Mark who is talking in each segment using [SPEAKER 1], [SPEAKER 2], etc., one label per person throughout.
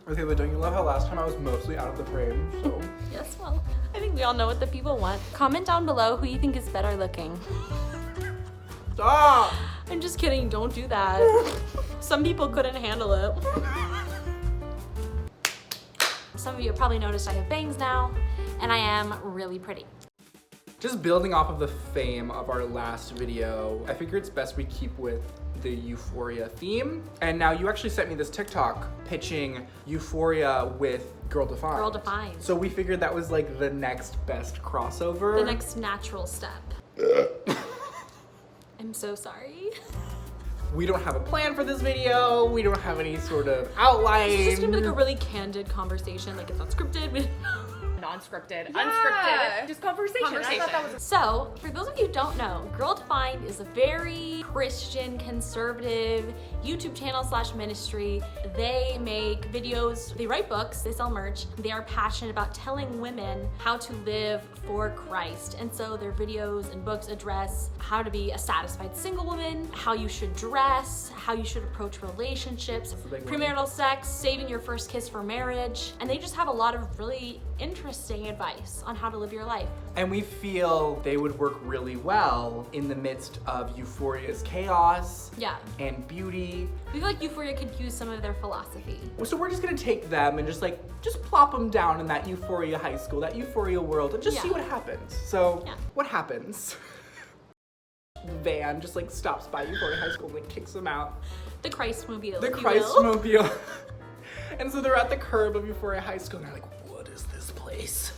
[SPEAKER 1] Okay, but don't you love how last time I was mostly out of the frame, so.
[SPEAKER 2] Yes, well, I think we all know what the people want. Comment down below who you think is better looking.
[SPEAKER 1] Stop!
[SPEAKER 2] I'm just kidding, don't do that. Some people couldn't handle it. Some of you have probably noticed I have bangs now, and I am really pretty.
[SPEAKER 1] Just building off of the fame of our last video, I figure it's best we keep with the Euphoria theme. And now you actually sent me this TikTok pitching Euphoria with Girl Defined.
[SPEAKER 2] Girl Defined.
[SPEAKER 1] So we figured that was like the next best crossover.
[SPEAKER 2] The next natural step. I'm so sorry.
[SPEAKER 1] We don't have a plan for this video. We don't have any sort of outline.
[SPEAKER 2] It's just gonna be like a really candid conversation. Like it's not scripted.
[SPEAKER 3] Non-scripted, unscripted, just conversation. I thought that was
[SPEAKER 2] So, for those of you who don't know, Girl Defined is a very Christian, conservative YouTube channel / ministry. They make videos, they write books, they sell merch. They are passionate about telling women how to live for Christ. And so their videos and books address how to be a satisfied single woman, how you should dress, how you should approach relationships, premarital sex, saving your first kiss for marriage. And they just have a lot of really interesting advice on how to live your life.
[SPEAKER 1] And we feel they would work really well in the midst of Euphoria's chaos and beauty.
[SPEAKER 2] We feel like Euphoria could use some of their philosophy.
[SPEAKER 1] So we're just gonna take them and just plop them down in that Euphoria high school, that Euphoria world, and just see what happens. So what happens? The van just stops by Euphoria High School and kicks them out.
[SPEAKER 2] The Christmobile.
[SPEAKER 1] The Christmobile. And so they're at the curb of Euphoria High School and they're like, what is this place?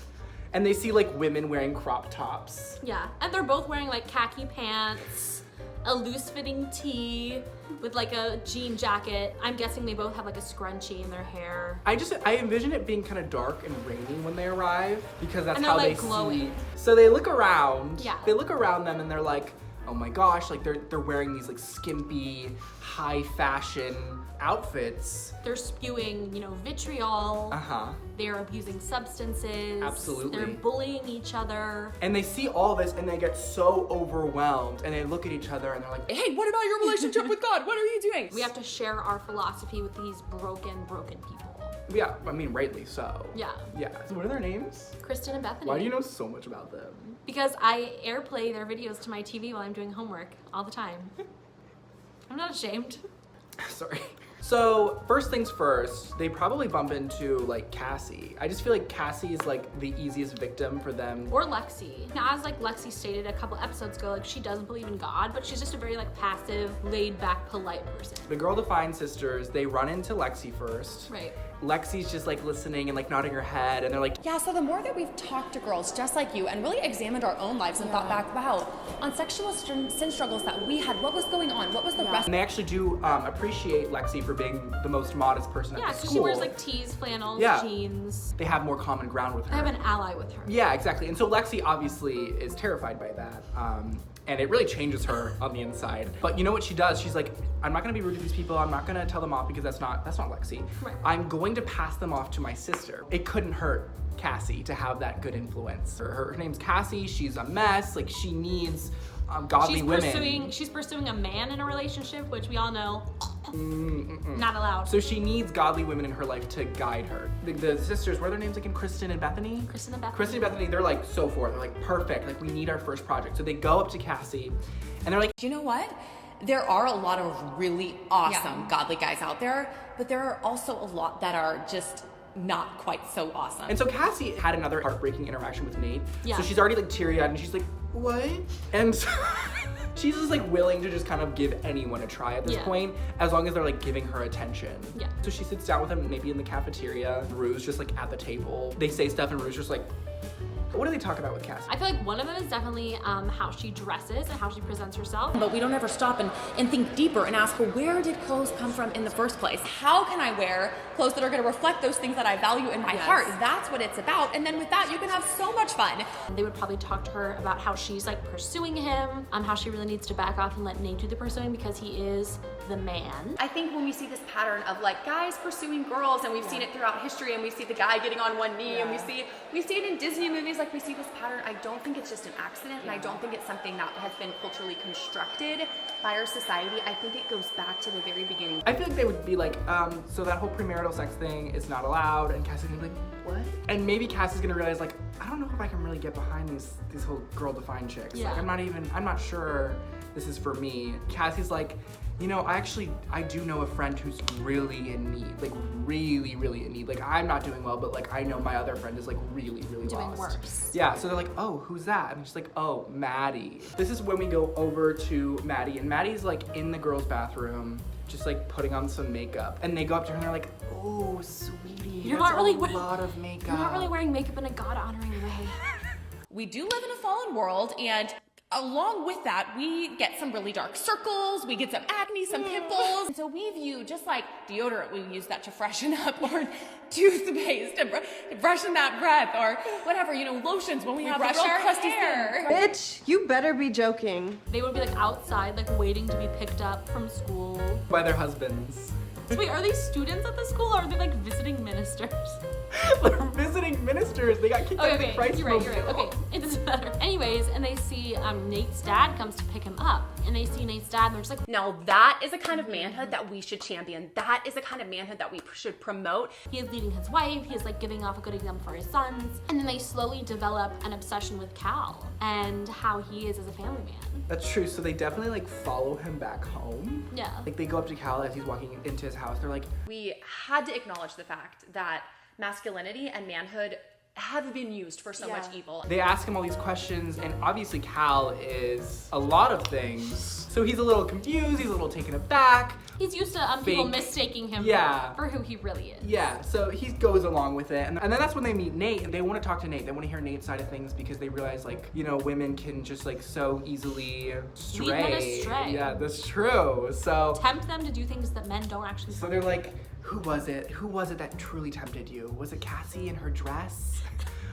[SPEAKER 1] And they see women wearing crop tops.
[SPEAKER 2] Yeah, and they're both wearing khaki pants, a loose fitting tee with a jean jacket. I'm guessing they both have a scrunchie in their hair.
[SPEAKER 1] I envision it being kind of dark and rainy when they arrive because that's how they
[SPEAKER 2] glowing.
[SPEAKER 1] see. So they look around.
[SPEAKER 2] Yeah.
[SPEAKER 1] They look around them and they're like, oh my gosh, they're wearing these skimpy, high fashion outfits.
[SPEAKER 2] They're spewing, vitriol.
[SPEAKER 1] Uh-huh.
[SPEAKER 2] They're abusing substances.
[SPEAKER 1] Absolutely.
[SPEAKER 2] They're bullying each other.
[SPEAKER 1] And they see all this and they get so overwhelmed and they look at each other and they're like,
[SPEAKER 3] hey, what about your relationship with God? What are you doing?
[SPEAKER 2] We have to share our philosophy with these broken people.
[SPEAKER 1] yeah, I mean, rightly so.
[SPEAKER 2] Yeah.
[SPEAKER 1] Yeah. So what are their names?
[SPEAKER 2] Kristen and Bethany.
[SPEAKER 1] Why do you know so much about them?
[SPEAKER 2] Because I airplay their videos to my TV while I'm doing homework all the time. I'm not ashamed.
[SPEAKER 1] Sorry. So first things first, they probably bump into Cassie. I just feel like Cassie is the easiest victim for them.
[SPEAKER 2] Or Lexi. Now, as Lexi stated a couple episodes ago, she doesn't believe in God, but she's just a very passive, laid back, polite person.
[SPEAKER 1] The Girl Defined sisters, they run into Lexi first.
[SPEAKER 2] Right.
[SPEAKER 1] Lexi's just listening and nodding her head and they're like,
[SPEAKER 3] yeah, so the more that we've talked to girls just like you and really examined our own lives and thought back, wow, on sexual sin struggles that we had, what was going on? What was the rest?
[SPEAKER 1] and they actually do appreciate Lexi for being the most modest person at the
[SPEAKER 2] because
[SPEAKER 1] school.
[SPEAKER 2] she wears tees, flannels, jeans.
[SPEAKER 1] They have more common ground with her.
[SPEAKER 2] I have an ally with her.
[SPEAKER 1] Yeah, exactly. And so Lexi obviously is terrified by that. And it really changes her on the inside. But you know what she does? She's like, I'm not gonna be rude to these people. I'm not gonna tell them off because that's not Lexi.
[SPEAKER 2] Right.
[SPEAKER 1] I'm going to pass them off to my sister. It couldn't hurt Cassie to have that good influence. Her name's Cassie. She's a mess. She needs godly women.
[SPEAKER 2] She's pursuing a man in a relationship, which we all know, not allowed.
[SPEAKER 1] So she needs godly women in her life to guide her. The sisters, what are their names again? Kristen and Bethany?
[SPEAKER 2] Kristen and Bethany.
[SPEAKER 1] Kristen and Bethany, they're so for it. They're perfect. We need our first project. So they go up to Cassie and they're like,
[SPEAKER 3] You know what? There are a lot of really awesome godly guys out there, but there are also a lot that are just not quite so awesome.
[SPEAKER 1] And so Cassie had another heartbreaking interaction with Nate.
[SPEAKER 2] Yeah.
[SPEAKER 1] So she's already teary-eyed and she's like, what? And she's just willing to just kind of give anyone a try at this point, as long as they're giving her attention.
[SPEAKER 2] Yeah.
[SPEAKER 1] So she sits down with him maybe in the cafeteria. Rue's just at the table. They say stuff and Rue's just what do they talk about with Cassie?
[SPEAKER 2] I feel one of them is definitely how she dresses and how she presents herself.
[SPEAKER 3] But we don't ever stop and think deeper and ask, well, where did clothes come from in the first place? How can I wear clothes that are gonna reflect those things that I value in my heart? That's what it's about. And then with that, you can have so much fun.
[SPEAKER 2] They would probably talk to her about how she's pursuing him, how she really needs to back off and let Nate do the pursuing because he is the man.
[SPEAKER 3] I think when we see this pattern of like guys pursuing girls, and we've seen it throughout history, and we see the guy getting on one knee, and we see it in Disney movies, like we see this pattern. I don't think it's just an accident, and I don't think it's something that has been culturally constructed by our society. I think it goes back to the very beginning.
[SPEAKER 1] I feel like they would be like, so that whole premarital sex thing is not allowed, and Cassie's gonna be like, what? And maybe Cassie's gonna realize like, I don't know if I can really get behind these whole girl-defined chicks.
[SPEAKER 2] Yeah.
[SPEAKER 1] Like I'm not sure this is for me. Cassie's like, you know, I do know a friend who's really in need, like really, really in need. Like I'm not doing well, but like I know my other friend is like really, really
[SPEAKER 2] Doing
[SPEAKER 1] lost.
[SPEAKER 2] worse.
[SPEAKER 1] Yeah, so they're like, oh, who's that? And she's like, oh, Maddie. This is when we go over to Maddie, and Maddie's like in the girls' bathroom, just like putting on some makeup. And they go up to her and they're like, oh, sweetie,
[SPEAKER 2] You're
[SPEAKER 1] that's
[SPEAKER 2] not really
[SPEAKER 1] a lot of makeup.
[SPEAKER 2] You're not really wearing makeup in a God-honoring way.
[SPEAKER 3] We do live in a fallen world, and along with that, we get some really dark circles, we get some acne, some pimples. And so we view just like deodorant, we use that to freshen up, or toothpaste to freshen that breath, or whatever, you know, lotions when we have
[SPEAKER 2] brush
[SPEAKER 3] a real
[SPEAKER 2] our
[SPEAKER 3] crusty
[SPEAKER 2] hair.
[SPEAKER 3] skin.
[SPEAKER 4] Bitch, you better be joking.
[SPEAKER 2] They would be like outside, like waiting to be picked up from school.
[SPEAKER 1] By their husbands.
[SPEAKER 2] Wait, are they students at the school, or are they like visiting ministers?
[SPEAKER 1] They're visiting ministers. They got kicked out of the Christ
[SPEAKER 2] you're right.
[SPEAKER 1] Mobile.
[SPEAKER 2] Okay, it doesn't matter. Anyways, and they see Nate's dad comes to pick him up, and they see Nate's dad, and they're just like,
[SPEAKER 3] Now that is a kind of manhood that we should champion. That is a kind of manhood that we should promote.
[SPEAKER 2] he is leading his wife, he is like giving off a good example for his sons, and then they slowly develop an obsession with Cal and how he is as a family man.
[SPEAKER 1] That's true. So they definitely like follow him back home.
[SPEAKER 2] Yeah.
[SPEAKER 1] Like they go up to Cal as he's walking into his house. They're like,
[SPEAKER 3] We had to acknowledge the fact that masculinity and manhood have been used for so much evil.
[SPEAKER 1] they ask him all these questions, and obviously Cal is a lot of things. So he's a little confused. He's a little taken aback.
[SPEAKER 2] He's used to people
[SPEAKER 1] Fake.
[SPEAKER 2] mistaking him
[SPEAKER 1] Yeah.
[SPEAKER 2] for who he really is.
[SPEAKER 1] Yeah, so he goes along with it. And then that's when they meet Nate, and they want to talk to Nate. They want to hear Nate's side of things because they realize, like, you know, women can just, like, so easily stray.
[SPEAKER 2] Lead men astray.
[SPEAKER 1] Yeah, that's true. So
[SPEAKER 2] Tempt them to do things that men don't actually
[SPEAKER 1] So they're like, who was it? Who was it that truly tempted you? Was it Cassie in her dress?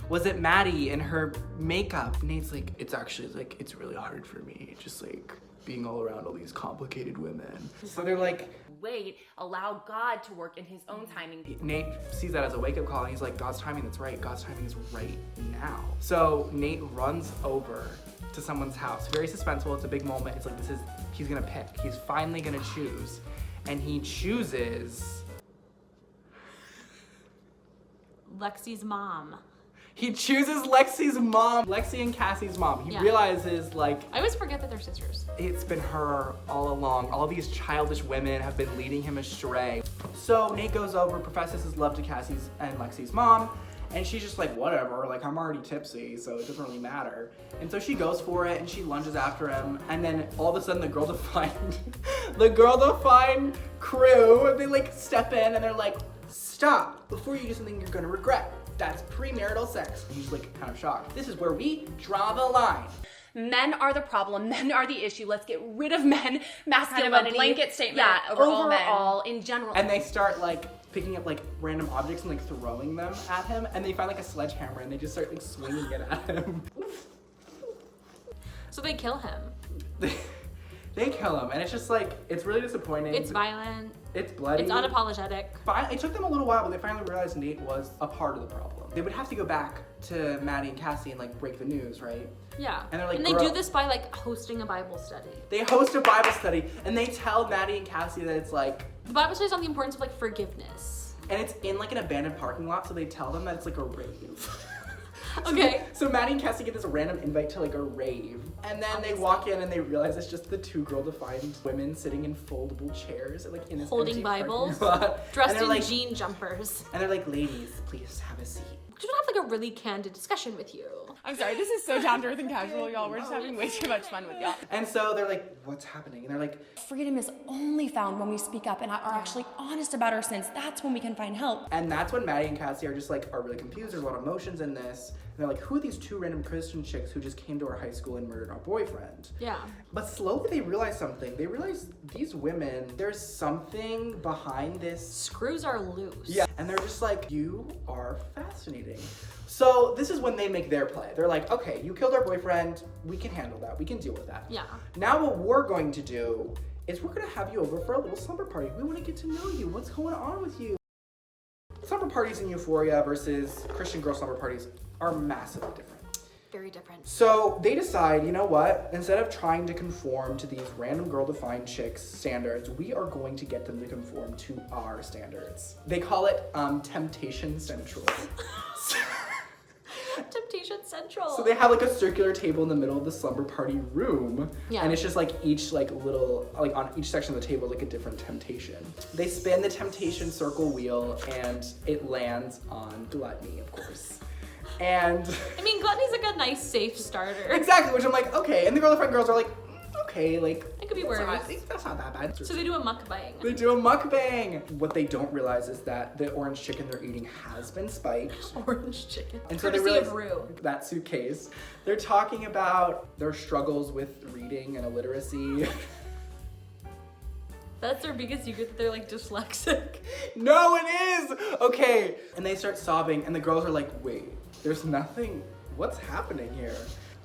[SPEAKER 1] Was it Maddie in her makeup? Nate's like, it's actually like, it's really hard for me, just like being all around all these complicated women. So they're like,
[SPEAKER 3] Wait, allow God to work in his own timing.
[SPEAKER 1] Nate sees that as a wake-up call, and he's like, God's timing, that's right. God's timing is right now. So Nate runs over to someone's house. Very suspenseful, it's a big moment. It's like, he's gonna pick. He's finally gonna choose. And he chooses
[SPEAKER 2] Lexi's mom.
[SPEAKER 1] He chooses Lexi's mom, Lexi and Cassie's mom. He realizes, like,
[SPEAKER 2] I always forget that they're sisters.
[SPEAKER 1] it's been her all along. All these childish women have been leading him astray. So Nate goes over, professes his love to Cassie's and Lexi's mom, and she's just like, whatever, like, I'm already tipsy, so it doesn't really matter. And so she goes for it, and she lunges after him, and then all of a sudden the Girl Defined crew, they like step in, and they're like, stop, before you do something you're gonna regret. That's premarital sex. And he's like kind of shocked. This is where we draw the line.
[SPEAKER 3] Men are the problem. Men are the issue. Let's get rid of men. Masculinity.
[SPEAKER 4] Kind of a blanket statement over all men.
[SPEAKER 3] overall, in general.
[SPEAKER 1] And they start like picking up like random objects and like throwing them at him. And they find like a sledgehammer and they just start like swinging it at him.
[SPEAKER 2] So they kill him.
[SPEAKER 1] They kill him, and it's just like, it's really disappointing.
[SPEAKER 2] It's violent.
[SPEAKER 1] It's bloody.
[SPEAKER 2] It's unapologetic.
[SPEAKER 1] It took them a little while, but they finally realized Nate was a part of the problem. They would have to go back to Maddie and Cassie and like break the news, right?
[SPEAKER 2] Yeah.
[SPEAKER 1] And they're like,
[SPEAKER 2] and they
[SPEAKER 1] "Girl."
[SPEAKER 2] do this by like hosting a Bible study.
[SPEAKER 1] They host a Bible study, and they tell Maddie and Cassie that it's like,
[SPEAKER 2] The Bible study is on the importance of like forgiveness.
[SPEAKER 1] and it's in like an abandoned parking lot, so they tell them that it's like a rave.
[SPEAKER 2] Okay.
[SPEAKER 1] So Maddie and Cassie get this random invite to like a rave, and then they walk in and they realize it's just the two girl-defined women sitting in foldable chairs, like in this
[SPEAKER 2] Holding
[SPEAKER 1] empty parking
[SPEAKER 2] Bibles,
[SPEAKER 1] lot.
[SPEAKER 2] dressed
[SPEAKER 1] And they're
[SPEAKER 2] in
[SPEAKER 1] like,
[SPEAKER 2] jean jumpers.
[SPEAKER 1] and they're like, ladies, please have a seat.
[SPEAKER 2] Just want to have like a really candid discussion with you.
[SPEAKER 3] I'm sorry, this is so down to earth and casual, y'all. We're just having way too much fun with y'all.
[SPEAKER 1] And so they're like, what's happening? And they're like,
[SPEAKER 3] Freedom is only found when we speak up and are actually honest about our sins. That's when we can find help.
[SPEAKER 1] and that's when Maddie and Cassie are just like, are really confused. There's a lot of emotions in this. And they're like, who are these two random Christian chicks who just came to our high school and murdered our boyfriend?
[SPEAKER 2] Yeah.
[SPEAKER 1] But slowly they realize something. They realize these women, there's something behind this.
[SPEAKER 2] Screws are loose.
[SPEAKER 1] Yeah. And they're just like, you are fascinating. So this is when they make their play. They're like, okay, you killed our boyfriend. We can handle that. We can deal with that.
[SPEAKER 2] Yeah.
[SPEAKER 1] Now what we're going to do is we're gonna have you over for a little slumber party. We wanna get to know you. What's going on with you? Slumber parties in Euphoria versus Christian girl slumber parties are massively different.
[SPEAKER 2] Very different.
[SPEAKER 1] So they decide, you know what? Instead of trying to conform to these random girl-defined chicks' standards, we are going to get them to conform to our standards. They call it Temptation Central.
[SPEAKER 2] Temptation Central.
[SPEAKER 1] So they have like a circular table in the middle of the slumber party room.
[SPEAKER 2] Yeah.
[SPEAKER 1] And it's just like each like little, like on each section of the table is like a different temptation. They spin the temptation circle wheel and it lands on gluttony, of course. And
[SPEAKER 2] I mean, gluttony's like a nice safe starter.
[SPEAKER 1] exactly, which I'm like, okay. And the girl-friend girls are like, okay, like
[SPEAKER 2] It could be worse.
[SPEAKER 1] That's not that bad.
[SPEAKER 2] So they do a mukbang.
[SPEAKER 1] They do a mukbang. What they don't realize is that the orange chicken they're eating has been spiked.
[SPEAKER 2] Orange chicken.
[SPEAKER 1] And so they
[SPEAKER 2] Courtesy
[SPEAKER 1] realize
[SPEAKER 2] of Rue.
[SPEAKER 1] that suitcase. They're talking about their struggles with reading and illiteracy.
[SPEAKER 2] That's their biggest secret, that they're like dyslexic.
[SPEAKER 1] No, it is! Okay. And they start sobbing and the girls are like, wait, there's nothing, what's happening here?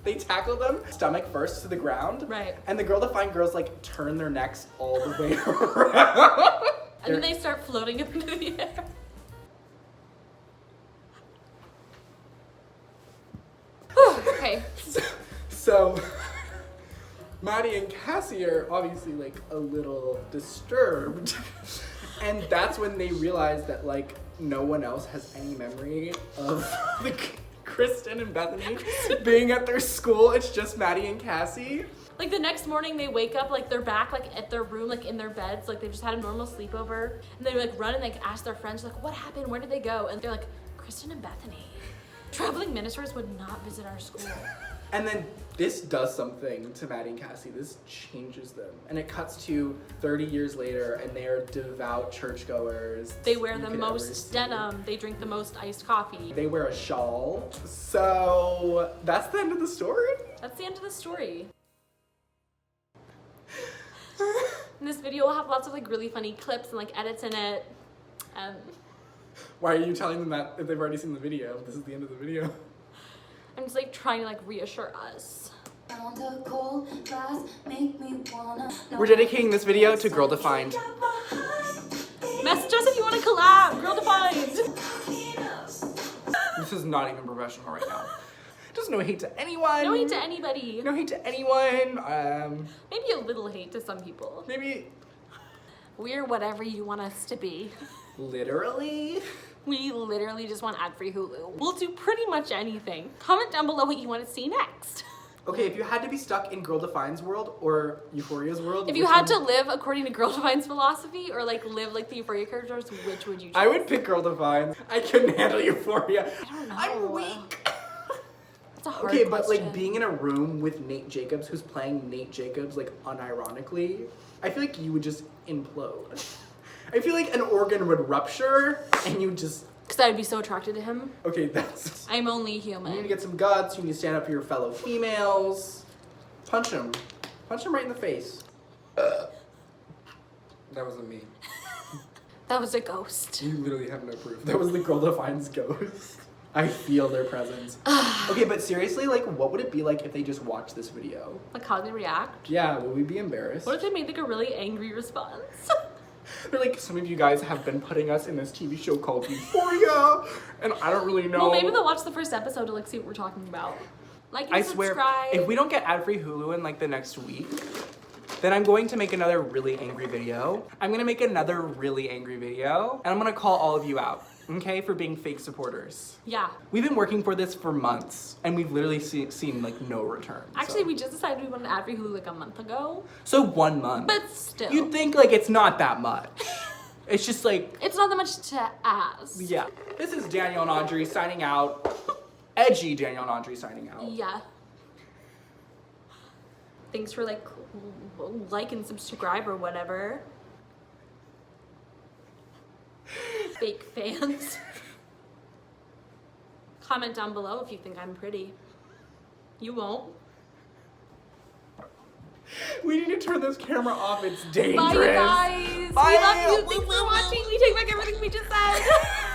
[SPEAKER 1] They tackle them stomach first to the ground.
[SPEAKER 2] Right.
[SPEAKER 1] And the girl-defined girls like turn their necks all the way around.
[SPEAKER 2] And then they start floating up into the air. Okay.
[SPEAKER 1] So Maddie and Cassie are obviously like a little disturbed. And that's when they realize that like no one else has any memory of the Kristen and Bethany being at their school. It's just Maddie and Cassie.
[SPEAKER 2] Like the next morning they wake up, like they're back like at their room, like in their beds, like they've just had a normal sleepover. And they like run and like ask their friends, like, what happened? Where did they go? And they're like, Kristen and Bethany. Traveling ministers would not visit our school.
[SPEAKER 1] And then this does something to Maddie and Cassie. This changes them. And it cuts to 30 years later and they are devout churchgoers.
[SPEAKER 2] They wear
[SPEAKER 1] you
[SPEAKER 2] the
[SPEAKER 1] could ever
[SPEAKER 2] most
[SPEAKER 1] see.
[SPEAKER 2] denim. They drink the most iced coffee.
[SPEAKER 1] They wear a shawl. So that's the end of the story.
[SPEAKER 2] That's the end of the story. And this video will have lots of like really funny clips and like edits in it.
[SPEAKER 1] Why are you telling them that if they've already seen the video? This is the end of the video.
[SPEAKER 2] I'm just like trying to like reassure us.
[SPEAKER 1] We're dedicating this video to Girl Defined.
[SPEAKER 2] Message us if you want to collab. Girl Defined.
[SPEAKER 1] This is not even professional right now. Just no hate to anyone.
[SPEAKER 2] No hate to anybody.
[SPEAKER 1] No hate to anyone.
[SPEAKER 2] Maybe a little hate to some people.
[SPEAKER 1] Maybe
[SPEAKER 2] We're whatever you want us to be.
[SPEAKER 1] literally.
[SPEAKER 2] We literally just want ad-free Hulu. We'll do pretty much anything. Comment down below what you want to see next.
[SPEAKER 1] Okay, if you had to be stuck in Girl Define's world or Euphoria's world,
[SPEAKER 2] If you had to live according to Girl Define's philosophy or like live like the Euphoria characters, which would you choose?
[SPEAKER 1] I would pick Girl Define. I couldn't handle Euphoria.
[SPEAKER 2] I don't know.
[SPEAKER 1] I'm weak.
[SPEAKER 2] That's a hard
[SPEAKER 1] Okay, but
[SPEAKER 2] question.
[SPEAKER 1] like being in a room with Nate Jacobs, who's playing Nate Jacobs like unironically, I feel like you would just implode. I feel like an organ would rupture and you just.
[SPEAKER 2] Because I would be so attracted to him.
[SPEAKER 1] Okay, that's.
[SPEAKER 2] I'm only
[SPEAKER 1] You need to
[SPEAKER 2] human.
[SPEAKER 1] get some guts. You need to stand up for your fellow females. Punch him. Punch him right in the face. That wasn't me.
[SPEAKER 2] That was a ghost.
[SPEAKER 1] You literally have no proof. That was the Girl Define's ghost. I feel their presence. Okay, but seriously, like, what would it be like if they just watched this video?
[SPEAKER 2] Like how they react.
[SPEAKER 1] Yeah, would we be embarrassed?
[SPEAKER 2] What if they made like a really angry response?
[SPEAKER 1] They're like, some of you guys have been putting us in this TV show called Euphoria, and I don't really know.
[SPEAKER 2] Well, maybe they'll watch the first episode to like see what we're talking about. Like and
[SPEAKER 1] I swear,
[SPEAKER 2] subscribe.
[SPEAKER 1] if we don't get ad-free Hulu in like the next week, then I'm going to make another really angry video. I'm gonna make another really angry video, and I'm gonna call all of you out, okay, for being fake supporters.
[SPEAKER 2] Yeah.
[SPEAKER 1] We've been working for this for months, and we've literally seen like no return.
[SPEAKER 2] Actually, we just decided we wanted ad-free Hulu like a month ago.
[SPEAKER 1] So 1 month.
[SPEAKER 2] But still.
[SPEAKER 1] You'd think like it's not that much. It's just like,
[SPEAKER 2] It's not that much to ask.
[SPEAKER 1] yeah. This is Danielle and Audrey signing out. Edgy Danielle and Audrey signing out.
[SPEAKER 2] Yeah. Thanks for like and subscribe or whatever. Fake fans. Comment down below if you think I'm pretty. You won't.
[SPEAKER 1] We need to turn this camera off. It's dangerous.
[SPEAKER 2] Bye, you guys.
[SPEAKER 1] Bye.
[SPEAKER 2] We love you. Thanks for watching. We take back everything we just said.